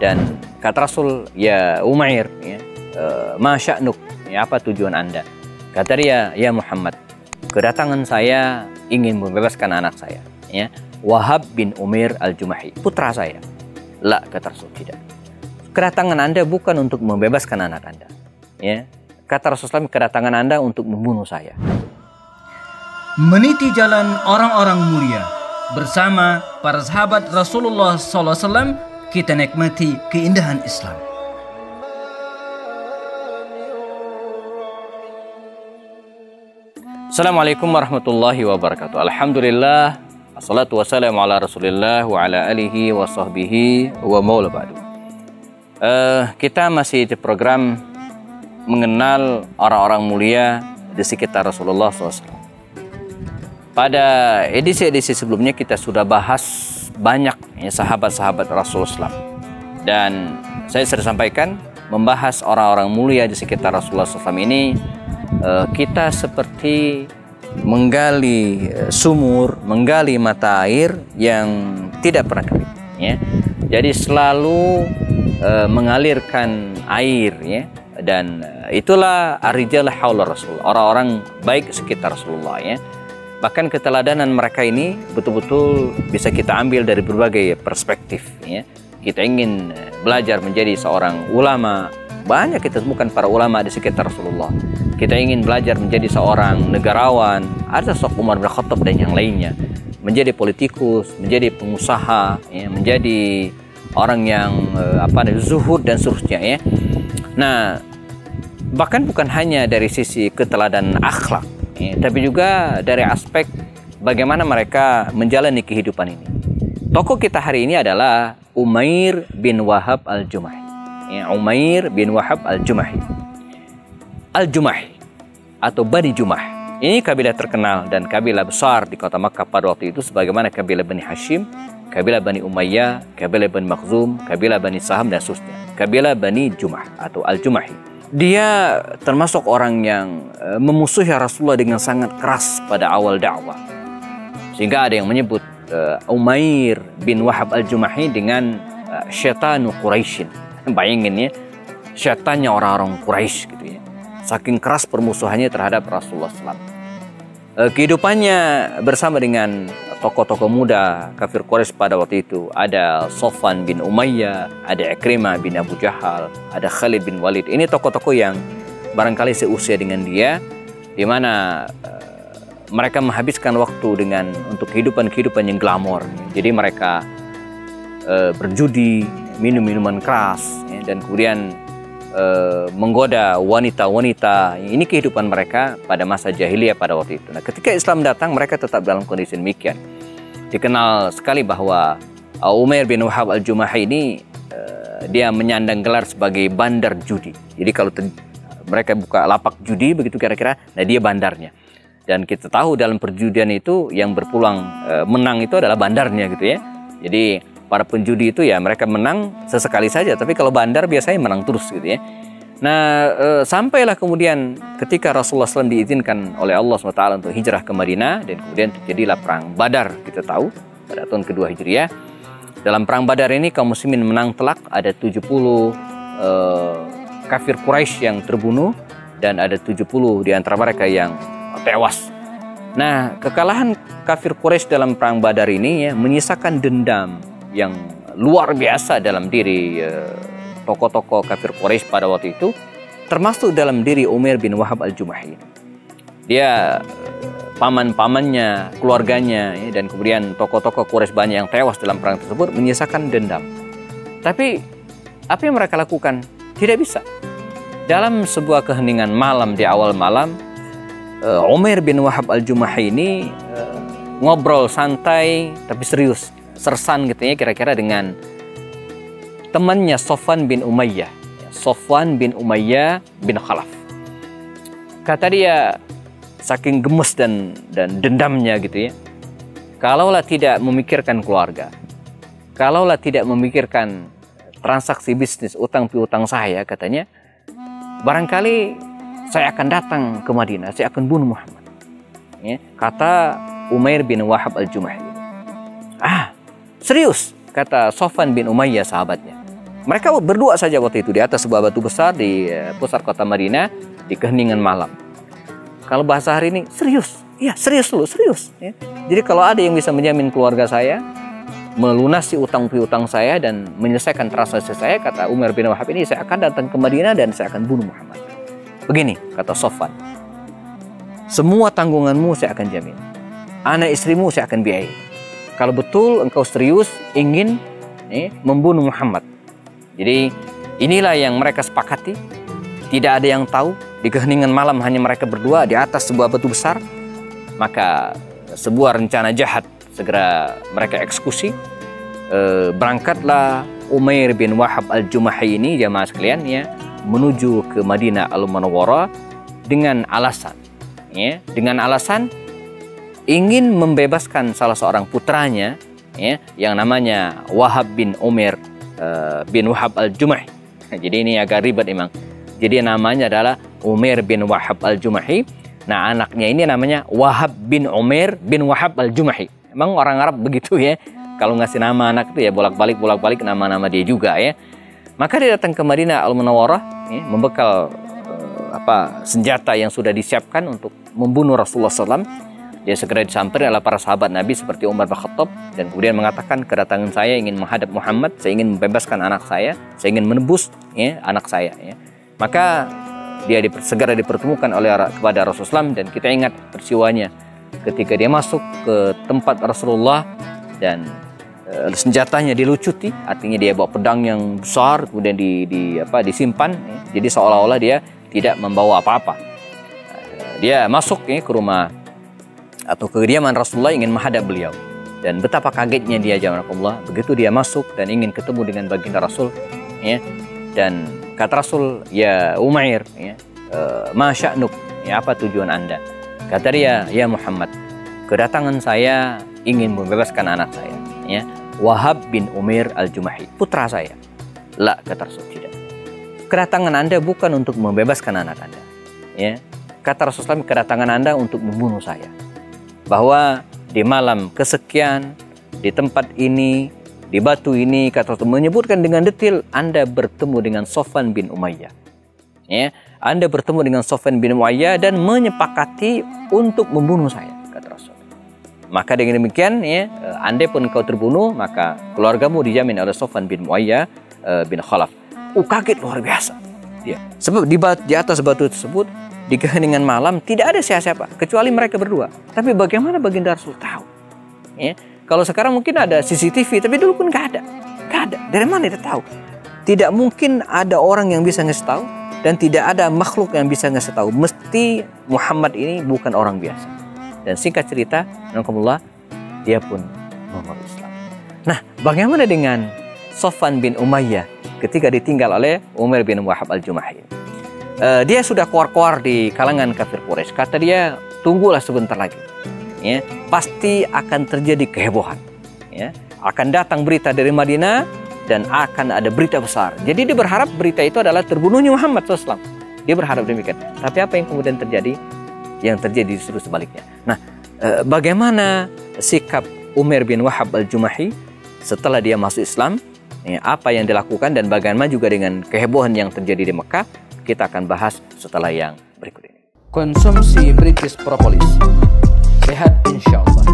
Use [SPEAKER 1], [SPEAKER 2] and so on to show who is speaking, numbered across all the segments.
[SPEAKER 1] Dan kata Rasul, ya Umair, ya, ma sya'nuk, ya, apa tujuan Anda? Kata dia, ya Muhammad, kedatangan saya ingin membebaskan anak saya, ya, Wahab bin Umair al-Jumahi, putra saya. La, kata Rasul, tidak. Kedatangan Anda bukan untuk membebaskan anak Anda, ya. Kata Rasulullah, kedatangan Anda untuk membunuh saya.
[SPEAKER 2] Meniti jalan orang-orang mulia bersama para sahabat Rasulullah SAW, kita nikmati keindahan Islam.
[SPEAKER 1] Assalamualaikum warahmatullahi wabarakatuh. Alhamdulillah, assalatu wassalamu ala rasulillah wa ala alihi wa sahbihi wa maula ba'du. Kita masih di program mengenal orang-orang mulia di sekitar Rasulullah SAW. Pada edisi-edisi sebelumnya kita sudah bahas banyak, ya, sahabat-sahabat Rasulullah SAW. Dan saya sudah sampaikan, membahas orang-orang mulia di sekitar Rasulullah SAW ini, kita seperti menggali sumur, menggali mata air yang tidak pernah kering, ya. Jadi selalu mengalirkan air, ya. Dan itulah ar-rijal haula Rasul, orang-orang baik sekitar Rasulullah, ya. Bahkan keteladanan mereka ini betul-betul bisa kita ambil dari berbagai perspektif, ya. Kita ingin belajar menjadi seorang ulama, banyak kita temukan para ulama di sekitar Rasulullah. Kita ingin belajar menjadi seorang negarawan, ada sosok Umar bin Khattab dan yang lainnya. Menjadi politikus, menjadi pengusaha, ya, menjadi orang yang zuhud dan seterusnya, ya. Nah, bahkan bukan hanya dari sisi keteladanan akhlak, ya, tapi juga dari aspek bagaimana mereka menjalani kehidupan ini. Tokoh kita hari ini adalah Umair bin Wahab al-Jumahi. Ya, Umair bin Wahab al-Jumahi. Al-Jumahi atau Bani Jumah. Ini kabilah terkenal dan kabilah besar di kota Makkah pada waktu itu, sebagaimana kabilah Bani Hashim, kabilah Bani Umayyah, kabilah Bani Makhzum, kabilah Bani Saham dan seterusnya. Kabilah Bani Jumah atau Al-Jumahi. Dia termasuk orang yang memusuhi Rasulullah dengan sangat keras pada awal dakwah. Sehingga ada yang menyebut Umair bin Wahab al-Jumahi dengan syaitan Quraisyin. Bayangin, ya, syaitannya orang-orang Quraisy gitu, ya. Saking keras permusuhannya terhadap Rasulullah SAW. Kehidupannya bersama dengan tokoh-tokoh muda kafir Quraisy pada waktu itu, ada Sofwan bin Umayyah, ada Ikrimah bin Abu Jahal, ada Khalid bin Walid. Ini tokoh-tokoh yang barangkali seusia dengan dia, di mana mereka menghabiskan waktu untuk kehidupan yang glamor. Jadi mereka berjudi, minum minuman keras, ya, dan kemudian menggoda wanita-wanita. Ini kehidupan mereka pada masa jahiliyah pada waktu itu. Nah, ketika Islam datang, mereka tetap dalam kondisi demikian. Dikenal sekali bahwa Umair bin Wahab al-Jumahi ini dia menyandang gelar sebagai bandar judi. Jadi kalau mereka buka lapak judi begitu kira-kira, nah dia bandarnya. Dan kita tahu dalam perjudian itu yang berpulang menang itu adalah bandarnya gitu, ya. Jadi para penjudi itu ya mereka menang sesekali saja, tapi kalau bandar biasanya menang terus gitu, ya. Nah, sampailah kemudian ketika Rasulullah SAW diizinkan oleh Allah SWT untuk hijrah ke Madinah, dan kemudian terjadilah perang Badar, kita tahu pada tahun kedua Hijriah. Dalam perang Badar ini kaum muslimin menang telak, ada 70 kafir Quraisy yang terbunuh dan ada 70 di antara mereka yang tewas. Nah, kekalahan kafir Quraisy dalam perang Badar ini, ya, menyisakan dendam yang luar biasa dalam diri tokoh-tokoh kafir Quraisy pada waktu itu, termasuk dalam diri Umair bin Wahab al-Jumahi. Dia paman-pamannya, keluarganya, ya, dan kemudian tokoh-tokoh Quraisy banyak yang tewas dalam perang tersebut menyisakan dendam. Tapi apa yang mereka lakukan? Tidak bisa. Dalam sebuah keheningan malam, di awal malam, Umair bin Wahab al-Jumahi ini ngobrol santai tapi serius, sersan gitu, ya, kira-kira dengan temannya Sofwan bin Umayyah. Sofwan bin Umayyah bin Khalaf. Kata dia, saking gemes dan dendamnya gitu, ya, kalaulah tidak memikirkan keluarga, kalaulah tidak memikirkan transaksi bisnis utang piutang saya, katanya, barangkali saya akan datang ke Madinah, saya akan bunuh Muhammad, ya, kata Umair bin Wahab al-Jumahi. Serius, kata Sofwan bin Umayyah sahabatnya. Mereka berdua saja waktu itu di atas sebuah batu besar di pusat kota Madinah di keheningan malam. Kalau bahasa hari ini, serius. Ya, serius loh, serius. Ya. Jadi kalau ada yang bisa menjamin keluarga saya, melunasi utang piutang saya dan menyelesaikan transaksi saya, kata Umar bin Wahab ini, saya akan datang ke Madinah dan saya akan bunuh Muhammad. Begini, kata Sofwan. Semua tanggunganmu saya akan jamin. Anak istrimu saya akan biayai. Kalau betul engkau serius ingin membunuh Muhammad. Jadi inilah yang mereka sepakati. Tidak ada yang tahu. Di keheningan malam hanya mereka berdua di atas sebuah batu besar. Maka sebuah rencana jahat segera mereka eksekusi. Berangkatlah Umair bin Wahab al-Jumahi ini, jamaah sekalian, ya, menuju ke Madinah al-Munawwarah dengan alasan ingin membebaskan salah seorang putranya, ya, yang namanya Wahab bin Umair bin Wahab al-Jumahi. Jadi ini agak ribet memang. Jadi namanya adalah Umair bin Wahab al-Jumahi. Nah, anaknya ini namanya Wahab bin Umair bin Wahab al-Jumahi. Emang orang Arab begitu ya. Kalau ngasih nama anak itu ya bolak-balik nama-nama dia juga ya. Maka dia datang ke Madinah al-Munawwarah, ya, membekal senjata yang sudah disiapkan untuk membunuh Rasulullah SAW. Dia segera disamperin oleh para sahabat Nabi seperti Umar bin Khattab dan kemudian mengatakan, kedatangan saya ingin menghadap Muhammad, saya ingin membebaskan anak saya ingin menebus, ya, anak saya. Ya. Maka dia segera dipertemukan kepada Rasulullah SAW, dan kita ingat peristiwanya ketika dia masuk ke tempat Rasulullah dan senjatanya dilucuti, artinya dia bawa pedang yang besar kemudian disimpan, ya. Jadi seolah-olah dia tidak membawa apa-apa. Dia masuk, ya, ke rumah atau ke kediaman Rasulullah ingin menghadap beliau, dan betapa kagetnya dia, jamaah Allah, begitu dia masuk dan ingin ketemu dengan baginda Rasul, ya, dan kata Rasul, ya Umair, ya, ma sya'nuk, ya, apa tujuan anda? Kata dia, ya Muhammad, kedatangan saya ingin membebaskan anak saya, ya, Wahab bin Umair al-Jumahi, putra saya. La, kata Rasul, tidak. Kedatangan anda bukan untuk membebaskan anak anda, ya. Kata Rasulullah, kedatangan anda untuk membunuh saya. Bahwa di malam kesekian, di tempat ini, di batu ini, kata Rasul menyebutkan dengan detail, anda bertemu dengan Sofwan bin Umayyah. Ya, anda bertemu dengan Sofwan bin Umayyah dan menyepakati untuk membunuh saya, kata Rasul. Maka dengan demikian, ya, andai pun kau terbunuh, maka keluargamu dijamin oleh Sofwan bin Umayyah bin Khalaf. Kaget luar biasa. Ya. Sebab di atas batu tersebut, di keheningan malam, tidak ada siapa-siapa kecuali mereka berdua. Tapi bagaimana baginda Rasul tahu? Ya. Kalau sekarang mungkin ada CCTV, tapi dulu pun nggak ada. Nggak ada. Dari mana dia tahu? Tidak mungkin ada orang yang bisa ngasih tahu, dan tidak ada makhluk yang bisa ngasih tahu. Mesti Muhammad ini bukan orang biasa. Dan singkat cerita, alhamdulillah, dia pun memeluk Islam. Nah, bagaimana dengan Sofwan bin Umayyah ketika ditinggal oleh Umar bin Wahab al-Jumahi? Dia sudah keluar-keluar di kalangan kafir Quraisy. Kata dia, tunggulah sebentar lagi. Ya, pasti akan terjadi kehebohan. Ya, akan datang berita dari Madinah dan akan ada berita besar. Jadi dia berharap berita itu adalah terbunuhnya Muhammad SAW. Dia berharap demikian. Tapi apa yang kemudian terjadi? Yang terjadi justru sebaliknya. Nah, bagaimana sikap Umar bin Wahab al-Jumahi setelah dia masuk Islam? Ya, apa yang dilakukan dan bagaimana juga dengan kehebohan yang terjadi di Mekah? Kita akan bahas setelah yang berikut ini. Konsumsi British Propolis, sehat insya Allah.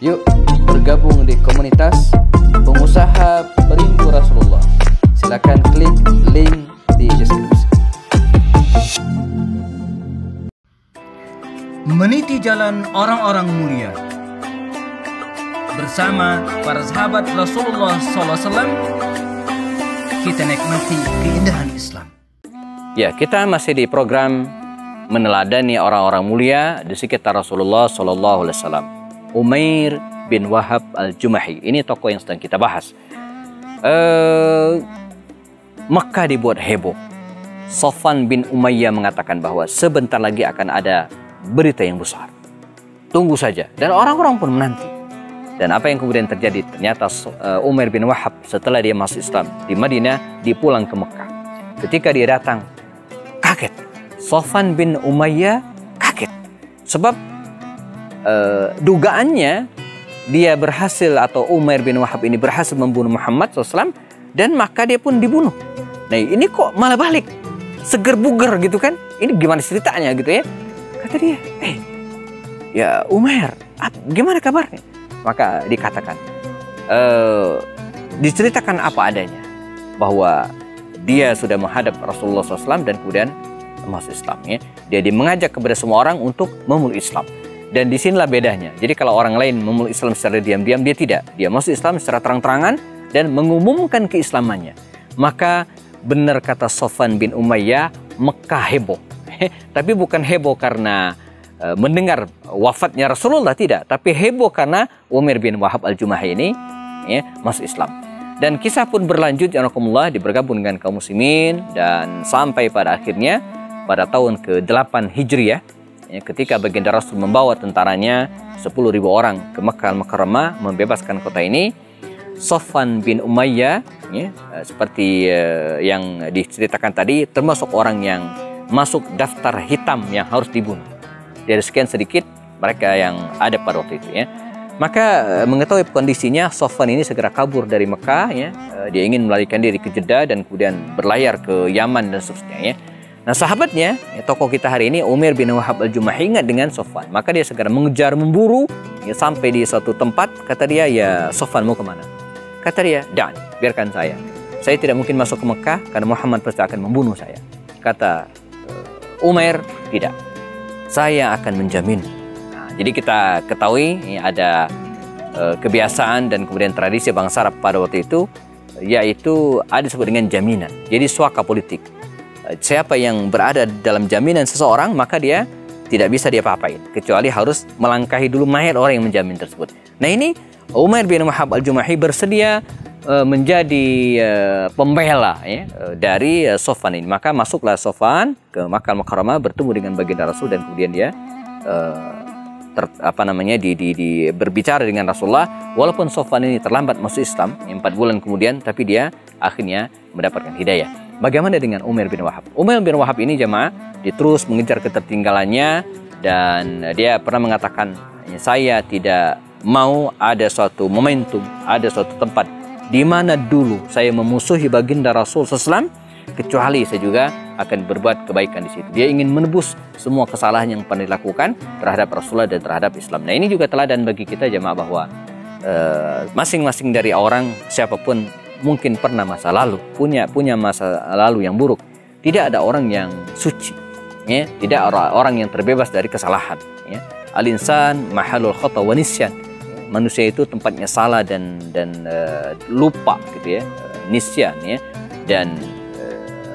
[SPEAKER 1] Yuk bergabung di komunitas pengusaha perindu Rasulullah. Silakan klik link di deskripsi.
[SPEAKER 2] Meniti jalan orang-orang mulia bersama para sahabat Rasulullah SAW, kita nikmati keindahan Islam.
[SPEAKER 1] Ya, kita masih di program meneladani orang-orang mulia di sekitar Rasulullah SAW. Umair bin Wahab al-Jumahi, ini tokoh yang sedang kita bahas. Mekah dibuat heboh. Sofwan bin Umayyah mengatakan bahwa sebentar lagi akan ada berita yang besar. Tunggu saja. Dan orang-orang pun menanti. Dan apa yang kemudian terjadi? Ternyata Umair bin Wahab setelah dia masuk Islam di Madinah, dia pulang ke Mekah. Ketika dia datang, kaget. Sofwan bin Umayyah kaget. Sebab dugaannya dia berhasil, atau Umair bin Wahab ini berhasil membunuh Muhammad SAW, dan maka dia pun dibunuh. Nah ini kok malah balik, seger buger gitu kan? Ini gimana ceritanya gitu ya? Kata dia, ya Umair, gimana kabarnya? Maka dikatakan, diceritakan apa adanya, bahwa dia sudah menghadap Rasulullah SAW dan kemudian masuk Islam. Ya. Dia mengajak kepada semua orang untuk memeluk Islam. Dan disinilah bedanya. Jadi kalau orang lain memeluk Islam secara diam-diam, dia tidak. Dia masuk Islam secara terang-terangan dan mengumumkan keislamannya. Maka benar kata Sofwan bin Umayyah, Mekah heboh. Tapi bukan heboh karena mendengar wafatnya Rasulullah, tidak. Tapi heboh karena Umair bin Wahab al-Jumahi ini ya, masuk Islam. Dan kisah pun berlanjut, ya Rasulullah, bergabung dengan kaum muslimin. Dan sampai pada akhirnya, pada tahun ke-8 Hijriah, ya, ketika baginda Rasul membawa tentaranya 10.000 orang ke Mekah al-Mukarramah membebaskan kota ini, Sofwan bin Umayyah ya, seperti yang diceritakan tadi, termasuk orang yang masuk daftar hitam yang harus dibunuh. Dari sekian sedikit mereka yang ada pada waktu itu ya. Maka mengetahui kondisinya, Sofwan ini segera kabur dari Mekah ya. Dia ingin melarikan diri ke Jeddah dan kemudian berlayar ke Yaman dan seterusnya ya. Nah sahabatnya, ya, tokoh kita hari ini Umair bin Wahab al-Jumahi ingat dengan Sofwan. Maka dia segera mengejar, memburu, ya, sampai di suatu tempat. Kata dia, ya Sofwan mau kemana? Kata dia, dan biarkan saya. Saya tidak mungkin masuk ke Mekah karena Muhammad pasti akan membunuh saya. Kata Umair, tidak. Saya akan menjamin. Nah, jadi kita ketahui ya, ada kebiasaan dan kemudian tradisi bangsa Arab pada waktu itu, yaitu ada disebut dengan jaminan. Jadi suaka politik. Siapa yang berada dalam jaminan seseorang, maka dia tidak bisa dia apa-apain, kecuali harus melangkahi dulu mayat orang yang menjamin tersebut. Nah ini Umair bin Wahab al-Jumahi bersedia menjadi pembela ya, dari Sofwan ini. Maka masuklah Sofwan ke Makkah al-Mukarramah, bertemu dengan baginda Rasul dan kemudian dia berbicara dengan Rasulullah. Walaupun Sofwan ini terlambat masuk Islam 4 bulan kemudian, tapi dia akhirnya mendapatkan hidayah. Bagaimana dengan Umair bin Wahab? Umair bin Wahab ini jemaah, dia terus mengejar ketertinggalannya dan dia pernah mengatakan, saya tidak mau ada suatu momentum, ada suatu tempat di mana dulu saya memusuhi baginda Rasul SAW, kecuali saya juga akan berbuat kebaikan di situ. Dia ingin menebus semua kesalahan yang pernah dilakukan terhadap Rasulullah dan terhadap Islam. Nah ini juga teladan bagi kita jemaah, bahwa masing-masing dari orang, siapapun mungkin pernah masa lalu, punya masa lalu yang buruk. Tidak ada orang yang suci, ya. Tidak ada orang yang terbebas dari kesalahan. Ya. Al-insan mahalul khata wa nisyan. Manusia itu tempatnya salah dan lupa, gitu ya, nisyan, ya. Dan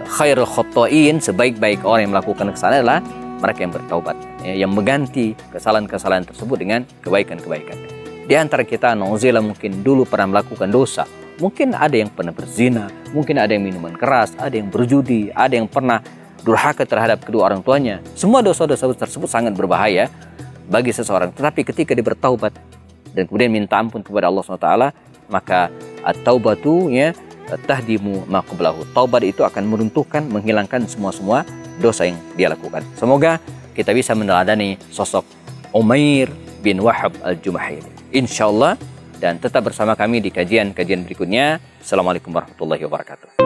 [SPEAKER 1] khairul khata'in, sebaik-baik orang yang melakukan kesalahan adalah mereka yang bertaubat, ya, yang mengganti kesalahan-kesalahan tersebut dengan kebaikan-kebaikan. Di antara kita, na'udzubillah, mungkin dulu pernah melakukan dosa. Mungkin ada yang pernah berzina, mungkin ada yang minuman keras, ada yang berjudi, ada yang pernah durhaka terhadap kedua orang tuanya. Semua dosa-dosa tersebut sangat berbahaya bagi seseorang. Tetapi ketika dia bertaubat dan kemudian minta ampun kepada Allah SWT, maka at-taubatu ya tahdimu ma qablahu. Taubat itu akan meruntuhkan, menghilangkan semua dosa yang dia lakukan. Semoga kita bisa meneladani sosok Umair bin Wahab al-Jumahi, insyaallah. Dan tetap bersama kami di kajian berikutnya. Assalamualaikum warahmatullahi wabarakatuh.